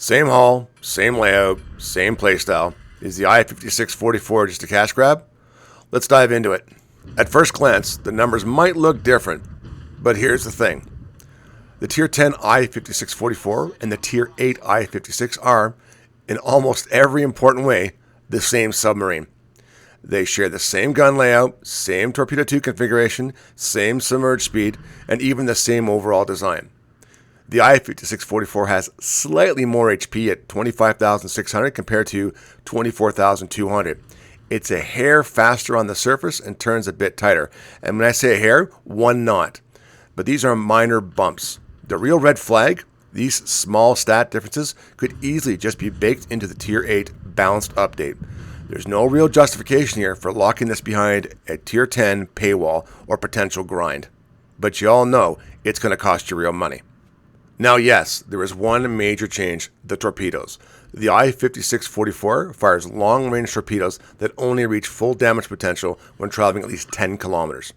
Same hull, same layout, same playstyle. Is the I-56-44 just a cash grab? Let's dive into it. At first glance, the numbers might look different, but here's the thing. The Tier 10 I-56-44 and the Tier VIII I-56 are, in almost every important way, the same submarine. They share the same gun layout, same Torpedo 2 configuration, same submerged speed, and even the same overall design. The I-56-44 has slightly more HP at 25,600 compared to 24,200. It's a hair faster on the surface and turns a bit tighter. And when I say a hair, 1 knot. But these are minor bumps. The real red flag, these small stat differences, could easily just be baked into the Tier 8 balanced update. There's no real justification here for locking this behind a Tier 10 paywall or potential grind. But you all know it's going to cost you real money. Now, yes, there is one major change, the torpedoes. The I-56-44 fires long-range torpedoes that only reach full damage potential when traveling at least 10 kilometers.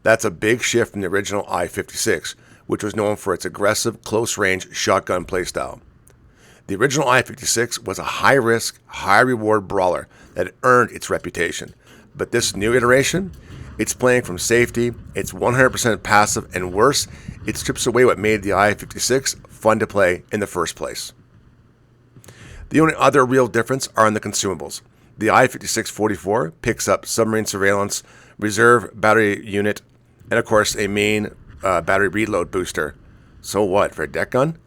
That's a big shift from the original I-56, which was known for its aggressive, close-range shotgun playstyle. The original I-56 was a high-risk, high-reward brawler that earned its reputation. But this new iteration, it's playing from safety, it's 100% passive, and worse, it strips away what made the I-56 fun to play in the first place. The only other real difference are in the consumables. The I-56-44 picks up submarine surveillance, reserve battery unit, and of course a main battery reload booster. So what, for a deck gun?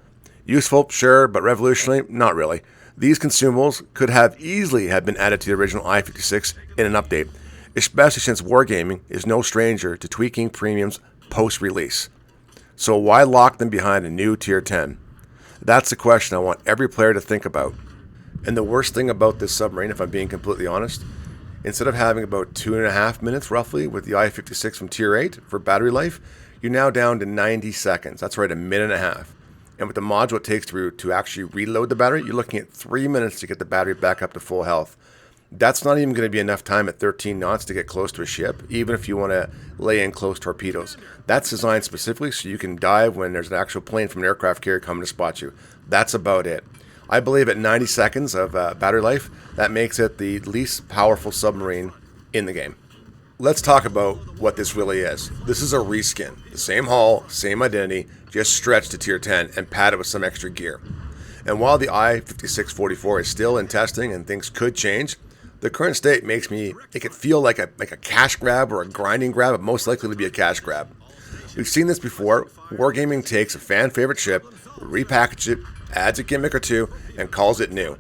Useful, sure, but revolutionary? Not really. These consumables could have easily have been added to the original I-56 in an update, especially since Wargaming is no stranger to tweaking premiums post-release. So why lock them behind a new Tier 10? That's the question I want every player to think about. And the worst thing about this submarine, if I'm being completely honest, instead of having about 2.5 minutes roughly with the I-56 from Tier 8 for battery life, you're now down to 90 seconds. That's right, 1.5 minutes. And with the module it takes to actually reload the battery, you're looking at 3 minutes to get the battery back up to full health. That's not even going to be enough time at 13 knots to get close to a ship, even if you want to lay in close torpedoes. That's designed specifically so you can dive when there's an actual plane from an aircraft carrier coming to spot you. That's about it. I believe at 90 seconds of battery life, that makes it the least powerful submarine in the game. Let's talk about what this really is. This is a reskin. The same hull, same identity, just stretched to Tier 10 and padded with some extra gear. And while the I-56-44 is still in testing and things could change, the current state makes it feel like a cash grab or a grinding grab, but most likely to be a cash grab. We've seen this before. Wargaming takes a fan favorite ship, repackages it, adds a gimmick or two, and calls it new.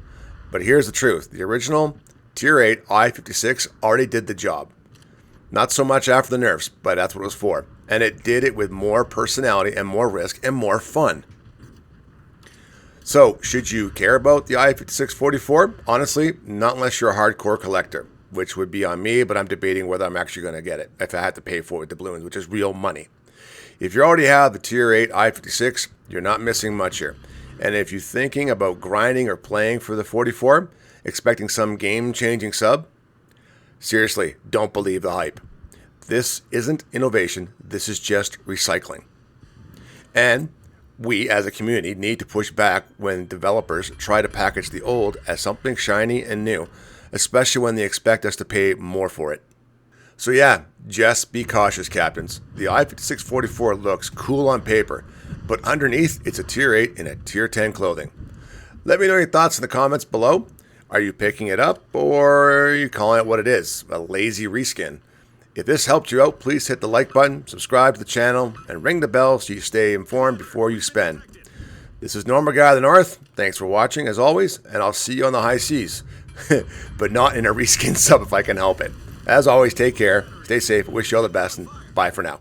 But here's the truth. The original Tier 8 I-56 already did the job. Not so much after the nerfs, but that's what it was for. And it did it with more personality and more risk and more fun. So, should you care about the I-56-44? Honestly, not unless you're a hardcore collector, which would be on me, but I'm debating whether I'm actually going to get it if I had to pay for it with doubloons, which is real money. If you already have the Tier 8 I-56, you're not missing much here. And if you're thinking about grinding or playing for the 44, expecting some game-changing sub, seriously, don't believe the hype. This isn't innovation, this is just recycling. And we, as a community, need to push back when developers try to package the old as something shiny and new, especially when they expect us to pay more for it. So yeah, just be cautious, captains. The I-56-44 looks cool on paper, but underneath, it's a Tier 8 in a Tier 10 clothing. Let me know your thoughts in the comments below. Are you picking it up, or are you calling it what it is, a lazy reskin? If this helped you out, please hit the like button, subscribe to the channel, and ring the bell so you stay informed before you spend. This is Normal Guy of the North. Thanks for watching, as always, and I'll see you on the high seas. But not in a reskin sub if I can help it. As always, take care, stay safe, wish you all the best, and bye for now.